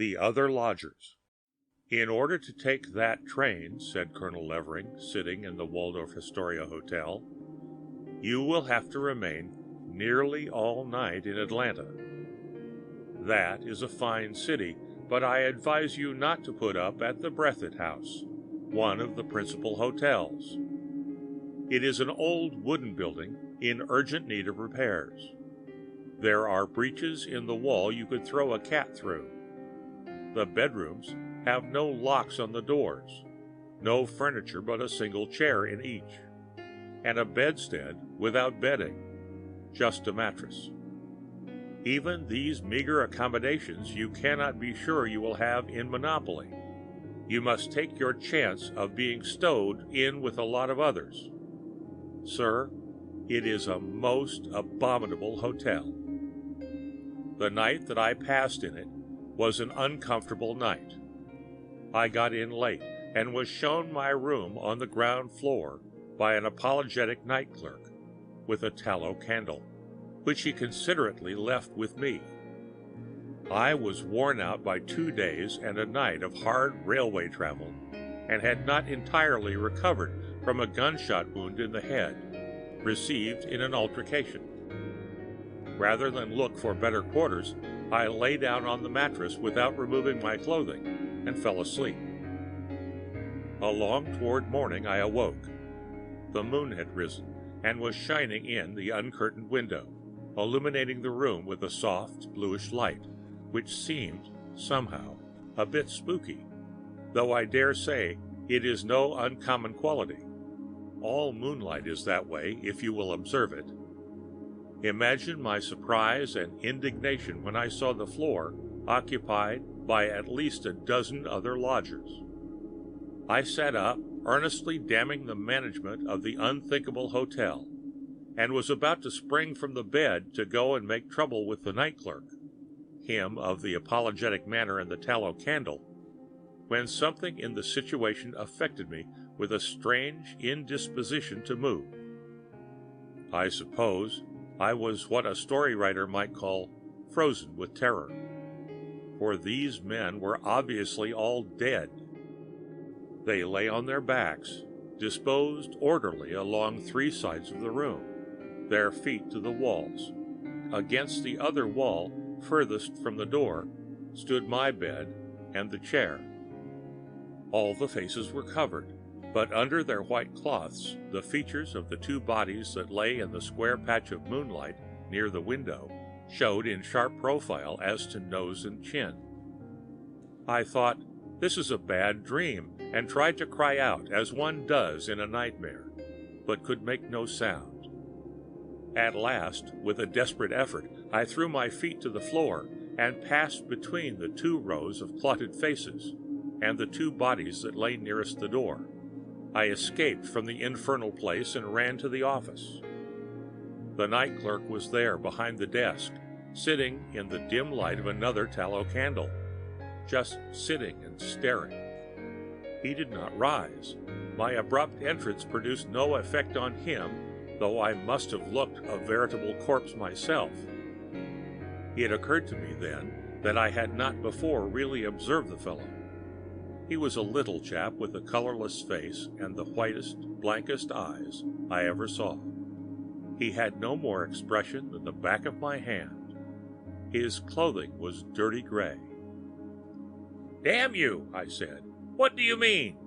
The Other Lodgers. "In order to take that train," said Colonel Levering, sitting in the Waldorf Astoria Hotel, "you will have to remain nearly all night in Atlanta. That is a fine city, but I advise you not to put up at the Breathitt House, one of the principal hotels. It is an old wooden building in urgent need of repairs. There are breaches in the wall you could throw a cat through. The bedrooms have no locks on the doors, no furniture but a single chair in each, and a bedstead without bedding, just a mattress. Even these meager accommodations you cannot be sure you will have in Monopoly. You must take your chance of being stowed in with a lot of others. Sir, it is a most abominable hotel. The night that I passed in it was an uncomfortable night. I got in late and was shown my room on the ground floor by an apologetic night-clerk with a tallow candle, which he considerately left with me. I was worn out by 2 days and a night of hard railway travel, and had not entirely recovered from a gunshot wound in the head, received in an altercation. Rather than look for better quarters, I lay down on the mattress without removing my clothing and fell asleep. Along toward morning I awoke. The moon had risen and was shining in the uncurtained window, illuminating the room with a soft bluish light, which seemed, somehow, a bit spooky, though I dare say it is no uncommon quality. All moonlight is that way, if you will observe it. Imagine my surprise and indignation when I saw the floor occupied by at least a dozen other lodgers. I sat up, earnestly damning the management of the unthinkable hotel, and was about to spring from the bed to go and make trouble with the night-clerk, him of the apologetic manner and the tallow candle, when something in the situation affected me with a strange indisposition to move. I suppose I was what a story writer might call frozen with terror, for these men were obviously all dead. They lay on their backs, disposed orderly along 3 sides of the room, their feet to the walls. Against the other wall, furthest from the door, stood my bed and the chair. All the faces were covered, but under their white cloths the features of the 2 bodies that lay in the square patch of moonlight near the window showed in sharp profile as to nose and chin. I thought, this is a bad dream, and tried to cry out as one does in a nightmare, but could make no sound. At last, with a desperate effort, I threw my feet to the floor and passed between the 2 rows of clotted faces and the 2 bodies that lay nearest the door. I escaped from the infernal place and ran to the office. The night-clerk was there behind the desk, sitting in the dim light of another tallow candle, just sitting and staring. He did not rise. My abrupt entrance produced no effect on him, though I must have looked a veritable corpse myself. It occurred to me then that I had not before really observed the fellow. He was a little chap with a colorless face and the whitest, blankest eyes I ever saw. He had no more expression than the back of my hand. His clothing was dirty gray. "Damn you," I said. "What do you mean?"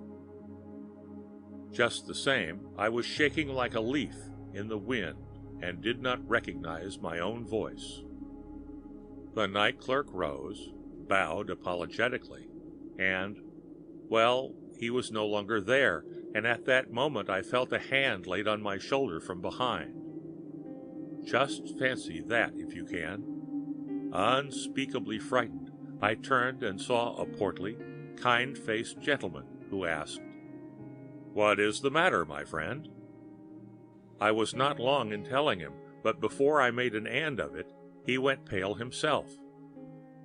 Just the same, I was shaking like a leaf in the wind and did not recognize my own voice. The night-clerk rose, bowed apologetically, and, well, he was no longer there, and at that moment I felt a hand laid on my shoulder from behind. Just fancy that, if you can. Unspeakably frightened, I turned and saw a portly, kind-faced gentleman who asked, "What is the matter, my friend?" I was not long in telling him, but before I made an end of it, he went pale himself.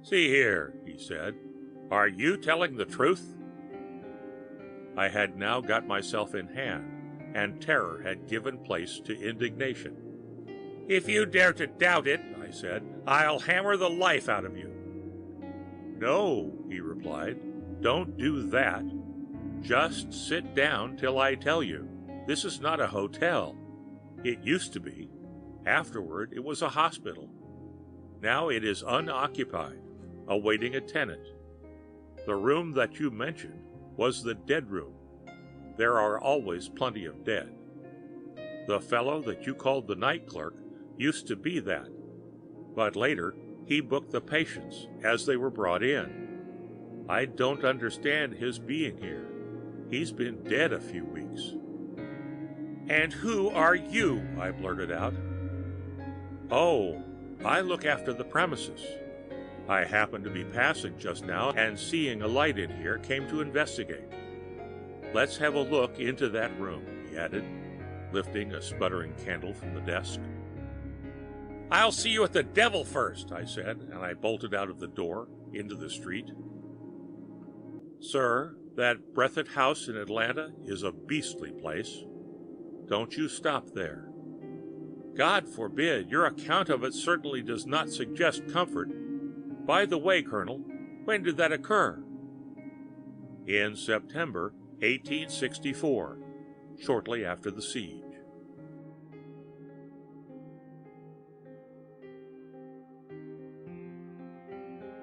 "See here," he said, "are you telling the truth?" I had now got myself in hand, and terror had given place to indignation. "If you dare to doubt it," I said, "I'll hammer the life out of you." No, he replied. Don't do that. Just sit down till I tell you. This is not a hotel. It used to be. Afterward, it was a hospital. Now it is unoccupied, awaiting a tenant. The room that you mentioned was the dead room. There are always plenty of dead. The fellow that you called the night-clerk used to be that, but later he booked the patients as they were brought in. I don't understand his being here. He's been dead a few weeks. And who are you? I blurted out. Oh, I look after the premises. I happened to be passing just now and seeing a light in here came to investigate. Let's have a look into that room, he added, lifting a sputtering candle from the desk. I'll see you at the devil first, I said, and I bolted out of the door into the street. Sir, that Breathitt House in Atlanta is a beastly place. Don't you stop there. God forbid, your account of it certainly does not suggest comfort. By the way, Colonel, when did that occur? In September 1864, shortly after the siege.